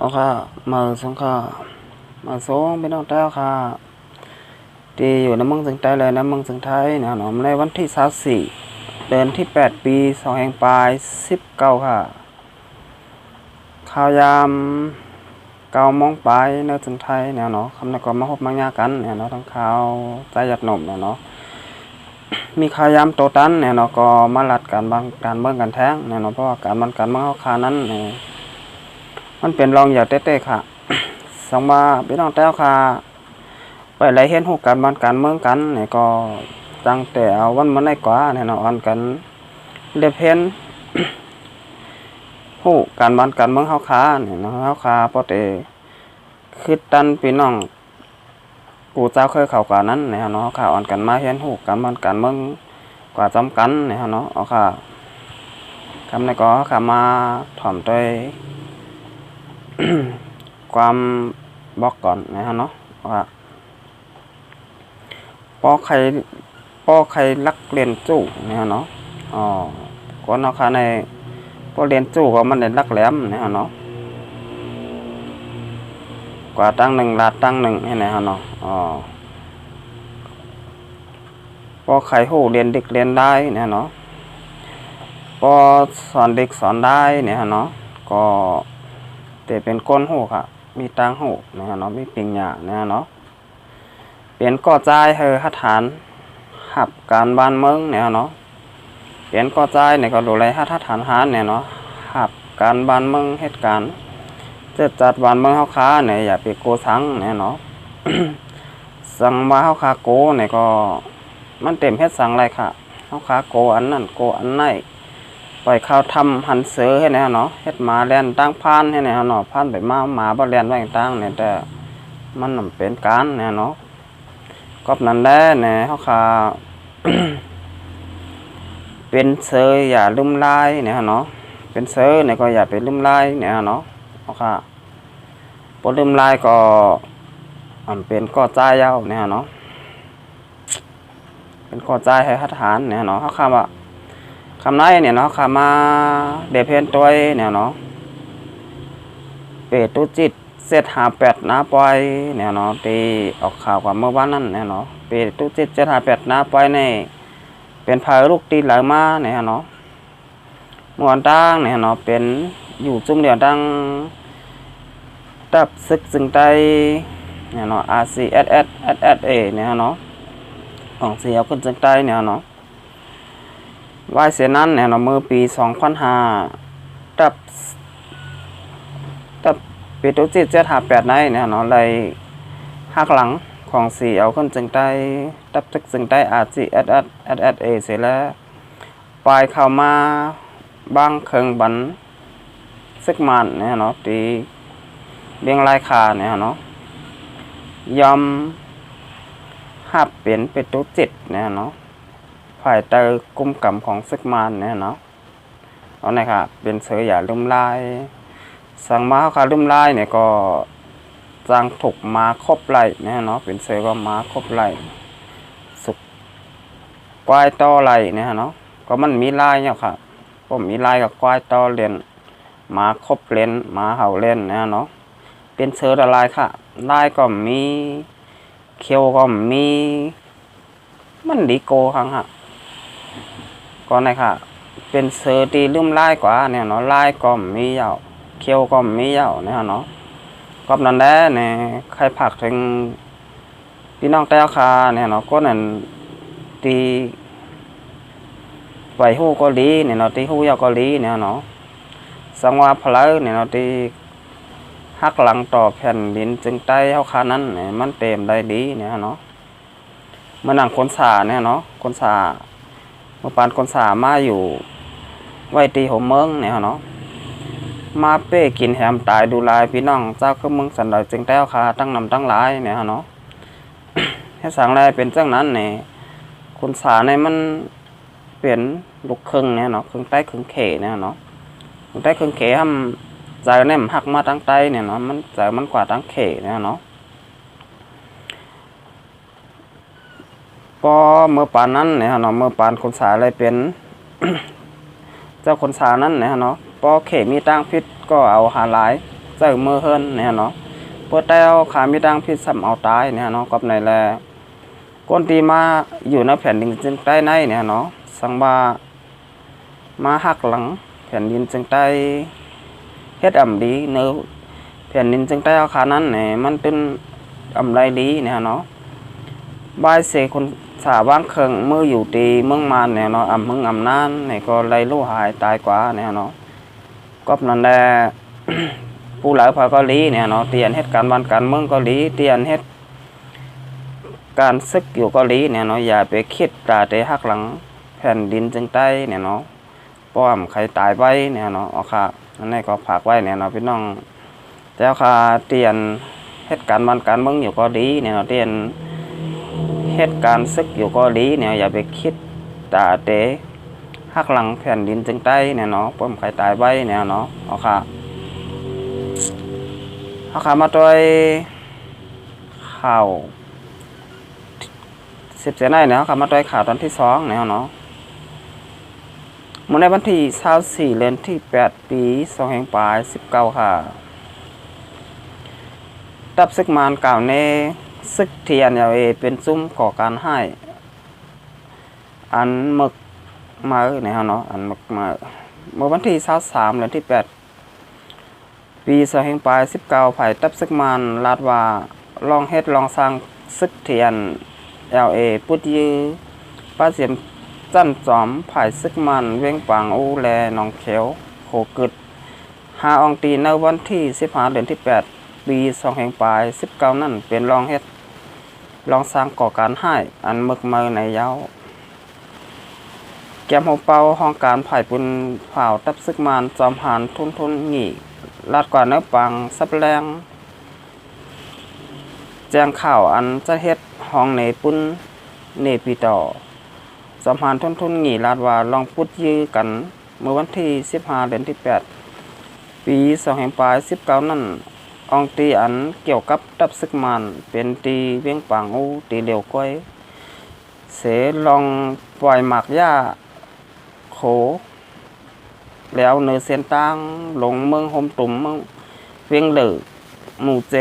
เอาค่ะมาสงค่ะมาสงพี่น้องแต้วค่ะที่อยู่ในเมืองสิงห์ไทยเลยนะเมืองสิงห์ไทยเนี่ยเนาะในวันที่24เดือนที่8ปี2แห่งปลาย19ค่ะข่าวยาม9 โมงปลายในสิงห์ไทยเนี่ยเนาะคำนักก็มาพบมายากันเนี่ยเนาะทั้งข่าวใจหยัดหนุ่มเนี่ยเนาะมีข่าวยามโตตันเนี่ยเนาะก็มาลัดการบางการเมืองกันแท้งเนี่ยเนาะเพราะว่าการเมืองเขาคานั้นเนี่ยมันเป็นรองอย่าเต้ๆค่ะสองมาพี่น้องแต้วค่ะไปไหลเห็นหูการบ้านการเมืองกันเนี่ยก็ตั้งแต่เอาวันมันได้กว่าเนี่ยเนาะอันกันเรียบเห็นหูการบ้านการเมืองเฮาค้าเนี่ยเนาะเฮาค้าพอแต่คือตันพี่น้องกูเจ้าเคยเข้ากว่านั้นเนี่ยเนาะข่าวอันกันมาเห็นหูการบ้านการเมืองกว่าจำกันเนี่ยเนาะเอาค่ะคำนี้ก็ค่ะมาถ่อมด้วย ความบอกก่อนนะฮะเนาะว่าปอใครรักเรียนจู่เนี่ยเนาะอ๋อก็เนาะค่ะในพอเรียนจู่ก็มันเรียนรักแหลมเนี่ยเนาะกว่าตั้งหนึ่งลาดตั้งหนึ่งให้ไหนฮะเนาะอ๋อพอใครหูเรียนเด็กเรียนได้เนี่ยเนาะพอสอนเด็กสอนได้เนี่ยเนาะก็แต่เป็นก้นหูค่ะมีตังหูเนี่ยเนาะมีปิงหยาเนี่ยเนาะเปลี่ยนก่อใจให้หัตถานหับการบ้านเมืองเนี่ยเนาะเปลี่ยนก่อใจเนี่ยก็ดูแลหัตถานหารเนี่ยเนาะหับการบ้านเมืองเหตุการณ์จะจัดบ้านเมืองเฮาค้าเนี่ยอย่าไปโกสังเนี่ยเนาะ สั่งมาเฮาค้าโกเนี่ยก็มันเต็มเฮ็ดสั่งอะไรค่ะเฮาค้าโกอันนั้นโกอันไหนปล่อยข้าวทำหันเสือให้เนี่ยเนาะเฮ็ดหมาแล่นตั้งพานให้เนี่ยเนาะพานไปมาหมาบ่แล่นไว้ต่างเนี่ยแต่มันเป็นการเนี่ยเนาะก็นั่นแหละเนี่ยเฮาค้า เป็นเสืออย่าลืมลายเนี่ยเนาะเป็นเสือเนี่ยก็อย่าไปลืมลายเนี่ยเนาะเฮาค้าบ่ลืมลายก็เป็นก่อใจยาวเนี่ยเนาะเป็นก่อใจให้ทหารเนี่ยเนาะเฮาค้าว่าคำไหนเนี่ยเนาะคำมาเดเพนตัวเนี่ยเนาะเปตุจิตเซต58นะปล่อยเนี่ยเนาะตีออกข่าวกว่าเมื่อวานนั้นเนี่ยเนาะเปตุจิต758นะปล่อยในเป็นพายลูกตีหลายมาเนี่ยเนาะมวนตั้งเนี่ยเนาะเป็นอยู่จุ่มเดียวตั้งตับซึกจึงไตเนี่ยเนาะ RCSSSA เนี่ยเนาะของเสียขึ้นจึงไตเนี่ยเนาะวายเสียนั้นเนี่ยเนาะเมื่อปี2005ตับปีตุจิต758ในเนี่ยเนาะเลยหักหลังของสีเอาขึ้นจึงใต้ตับซึกจึงใต้ RCSSSA เสร็จแล้วปลายเข้ามาบางเคิงบันซึกมันเนี่ยเนาะตีเบียงลายขาเนี่ยเนาะยอมหับเปลี่ยนเป็นตุจิตเนี่ยเนาะฝ่ายเตอกุมกำของซึกมันเนี่ยเนาะเอาเนี่ยค่ะเป็นเสืออย่าลืมลายสั่งมาเขาลืมลายเนี่ยก็จางถูกมาครบไหลเนี่ยเนาะเป็นเสือก็มาครบไหลสุกควายต่อไหลเนี่ยเนาะก็มันมีลายเนี่ยค่ะผมมีลายกับควายต่อเล่นมาครบเล่นมาเห่าเล่นเนี่ยเนาะเป็นเสือละลายค่ะลายก็มีเขียวก็มีมันดีโกครั้งฮะก็นะค่ะเป็นเสือตีลืมลายกว่าเนี่ยเนาะลายก็มียาวเขียวก็มียาวเนี่ยเนาะก็นั่นแหละเนี่ยใครผักถึงพี่น้องแต้วคาเนี่ยเนาะก็นั่นตีไหวหูเกาหลีเนี่ยเนาะตีหูยาวเกาหลีเนี่ยเนาะสังวาพลายเนี่ยเนาะตีหักหลังต่อแผ่นดินจึงใต้เฮาคานั้นเนี่ยมันเต็มได้ดีเนี่ยเนาะมันนั่งคนสาเนี่ยเนาะคนสาเมื่อปานคนสามาอยู่ไว้ตีหัวเมืองเนี่ยเนาะมาเป้กินแหมตายดูลายพี่น้องเจ้าก็มึงสันดอยจึงแต้วคาตั้งนำตั้งหลายเนี่ยเนาะ ให้สั่งอะไรเป็นเจ้านั้นเนี่ยคนสาในมันเปลี่ยนลูกครึ่งเนี่ยเนาะครึ่งใต้ครึ่งเขเนี่ยเนาะครึ่งใต้ครึ่งเขทำใจเนี่ยมันหักมาตั้งใต้เนี่ยเนาะมันใจมันกว่าตั้งเขเนี่ยเนาะพอเมื่อปานนั้นเนี่ยเนาะเมื่อปานคนสาอะไรเป็น เจ้าคนสานั้นเนี่ยเนาะพอเขมีตั้งพิษก็เอาหาหลาย เจอมือเฮิรนเนี่ยเนาะเพื่อแต้วขามีดังพิษซ้ำเอาตายเนี่ยเนาะกับในแลคนที่มาอยู่ในแผ่นดินจึงใต้ในเนี่ยเนาะสังบามาหักหลังแผ่นดินจึงใต้เฮ็ดดีเนื้อแผ่นดินจึงใต้เอาขานั้นเนี่ยมันเป็นไรดีเนี่ยเนาะบายเสคนสาบ้านเคิงมืออยู่ตีเมืองมานเนี่ยเนาะมึงนานเนี่ยก็ไล่ลู่หายตายกว่าเนี่ยเนาะก็นั่นแหละ ผู้หลายพาก็ลีเนี่ยเนาะเตียนเฮ็ดการบ้านการเมืองก็ลีเตียนเฮ็ดการศึกอยู่เกาหลีเนี่ยเนาะอย่าไปคิดตาเตะหักหลังแผ่นดินจึงใต้เนี่ยเนาะป้อมใครตายไว้เนี่ยเนาะเอาค่ะอันนี้ก็ฝากไว้เนี่ยเนาะพี่น้องแต่ค่ะเตียนเหตุการณ์บ้านการเมืองอยู่เกาหลีเนี่ยเนาะเตียนเหตุการณ์ศึกอยู่เกาหลีเนี่ยอย่าไปคิดตาเตะหักหลังแผ่นดินจึงใต้เนี่ยเนาะป้อมใครตายไว้เนี่ยเนาะเอาค่ะมาด้วยข่าว10 เดือนได้เนี่ยครับมาด้วยข่าวตอนที่2เนี่ยเนาะเมื่อในวันที่24 เดือนที่ 8 ปี2519ค่ะตับซึกมานกล่าวในซึกเทียนเอเป็นซุ้มก่อการให้อันหมึกมาเนี่ยเนาะอันหมึกมาเมื่อวันที่23 เดือนที่ 8 ปี2519ไผ่ตับซึกมานลาดว่าลองเฮ็ดลองสร้างซึกเทียนปุตยือป้าเสียมจันจอมผายซึกมันเว้งปังอูแลนองเขียวโขกึด5 อองตีในวันที่15 เดือนที่ 8 ปี2519นั่นเป็นลองเฮ็ดลองสร้างก่อการให้อันมึกมือในเย้าแกมหัวเป่าห้องการผายปุนเผาตับซึกมันจอมหานทุนหงีลาดกว่าเนื้อปังซับแรงแจ้งข่าวอันจะเฮ็ดห้องในปุ้นเนปีต่อสัมพันธ์ทุนหงีลาดว่าลองพูดยื้อกันเมื่อวันที่15 เดือนที่ 8 ปี2519นั่นอองตีอันเกี่ยวกับตับซึกมันเป็นตีเวียงปางอูตีเดียวก้อยเสลองปล่อยหมากหญ้าโขแล้วเนื้อเส้นตั้งลงเมืองโฮมตุ่มเมืองเวียงเหลือหมู่เจ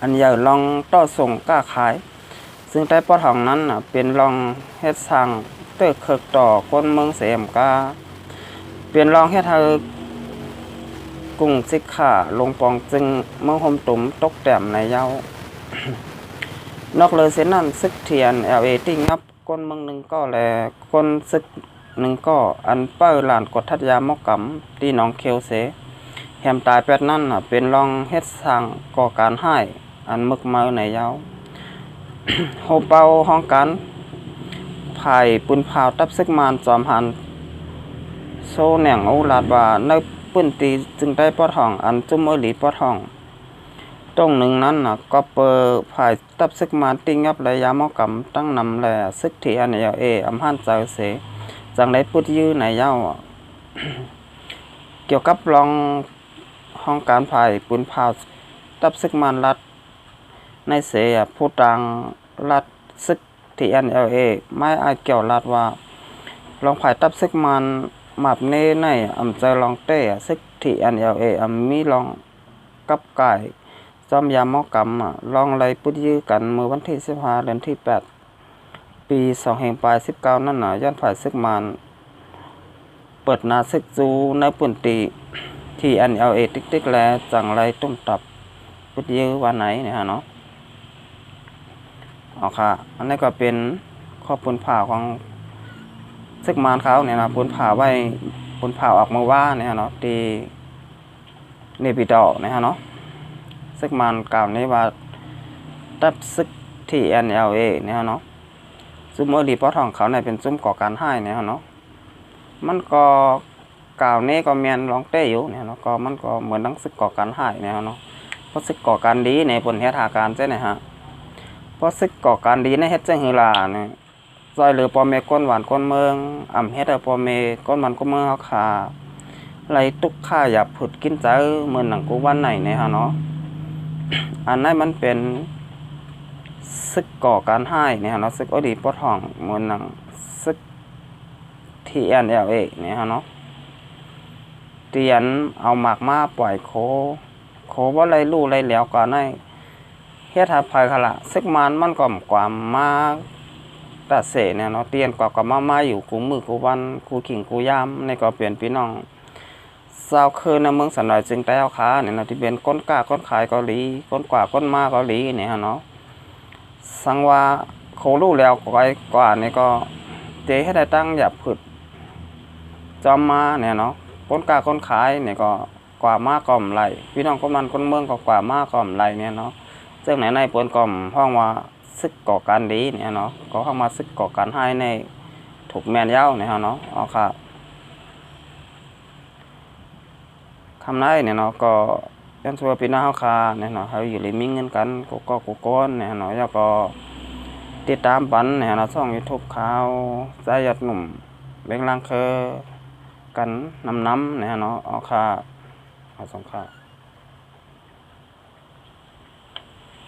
อันใหญ่ลองต่อส่งกล้าขายซึ่งใต้ปอทองนั้นเป็นลองเฮ็ดสร้างเติกเคิกต่อคนเมืองเสียมกาเป็นลองเฮ็ดให้กุ้งซิกขาลงปองจึงเมืองโฮมตุ่มตกแต้มในเย้านอกเลยเส้นนั้นซึกเทียนติ้งงับก้นเมืองหนึ่งก็แลก้นซึกหนึ่งก็อันเป้าหลานกดทัดยามอกกำที่น้องเคียวเสแหมตายแปดนั่นเป็นลองเฮ็ดสร้างก่อการให้อันมึกมาในเย้า โฮเป่าห้องการไผ่ปืนเผาตับซึกมานจอมหันโซแหน่งอูลาดว่าในปืนตีจึงได้ปอทองอันจุ่มอหลีปอทองตรงหนึ่งนั้นก็เปิดไผ่ตับซึกมานติงับระยะมอกำตั้งนำแลซึกที่อันอำหันใจเสจังได้พูดยื้อในเย้า เกี่ยวกับลองห้องการไผ่ปืนเผาตับซึกมานรัดในเสียผู้ต่างรัดซึกที่ไม่อาจเกี่ยวรัดว่าลองไผ่ตับซึกมันหมับเน่ในใจลองเต้ซึกที่มีลองกับไก่จอมยามอกรรมลองไรพุทธยื้อกันเมื่อวันที่15 เดือนที่ 8 ปี2519นั่นย้อนไผ่ซึกมันเปิดนาซึกจูในปุ่นตีที่ติ๊กๆแล้วจังไรตุ้มตับพุทธยื้อวันไหนเนี่ยเนาะอ๋อค่ะอันนี้ก็เป็นข้อปูนผ่าของซึกมานเขาเนี่ยนะปูนผ่าไว้ปูนผ่าออกมาว่าเนี่ยเนาะตีเนปิดอเนี่ยเนาะซึกมานกล่าวนี้ว่าตับซึกที่เนี่ยเนาะซุ้มอดีปอทองเขาเนี่ยเป็นซุ้มก่อการให้เนี่ยเนาะมันก็กล่าวนี้ก็เมียนร้องเต้อยู่เนี่ยเนาะก็มันก็เหมือนนังซึกก่อการให้เนี่ยเนาะเพราะซึกก่อการดีในผลเหตุหาการใช่ไหมฮะเพราะซึกก่อการดีในเฮ็ดจังหือลาเนี่ยซอยเหลือปอเมก้นหวานก้นเมืองเฮ็ดปอเมก้นหวานก้นเมืองเฮาขาไรตุกข้าอย่าผุดกินเจอเหมือนหนังกูวันไหนเนี่ยฮะเนาะอันนั้นมันเป็นซึกก่อการให้เนี่ยเนาะซึกอดีปอทองเหมือนหนังซึกที่เนี่ยฮะเนาะ เตียนเอาหมากมาปล่อยโคว่าไรลู่ไรแล้วก่อนให้เฮ็ดหาภัยขละซึกมันก็ความมาตะเสเนี่ยเนาะเตียนก็มาอยู่กูมือกูวันกูขิงกูยามในก็เปลี่ยนพี่น้องชาวคืนในเมืองสันหน่อยจึงแต่เอาขาเนี่ยเนาะที่เป็นก้นกล้าก้นขายเกาหลีก้นกว่าก้นมาเกาหลีเนี่ยเนาะสังว่าโคลู่แล้วกว่านี่ก็เจให้ได้ตั้งอย่าผึดจอมมาเนี่ยเนาะก้นกล้าก้นขายเนี่ยก็กว่ามาก่อมไหลพี่น้องก้นมันก้นเมืองก็กว่ามาก่อมไหลเนี่ยเนาะซึ่งในปนก่อมห้องว่าซึกก่อการดีเนี่ยเนาะก็เข้ามาซึกก่อการให้ในถูกแมนเย้าเนี่ยเนาะเอาค่ะคำนั้นเนี่ยเนาะก็ยันชัวปีหน้าเขาคาเนี่ยเนาะเขาอยู่ริมมิ่งเงินกันกูก้อนเนี่ยเนาะแล้วก็ติดตามปันเนี่ยเนาะช่อง YouTube ข่าวใจหยัดหนุ่มเบ่งล่างเคอกันน้ำเนี่ยเนาะเอาค่ะเอาสองค่ะ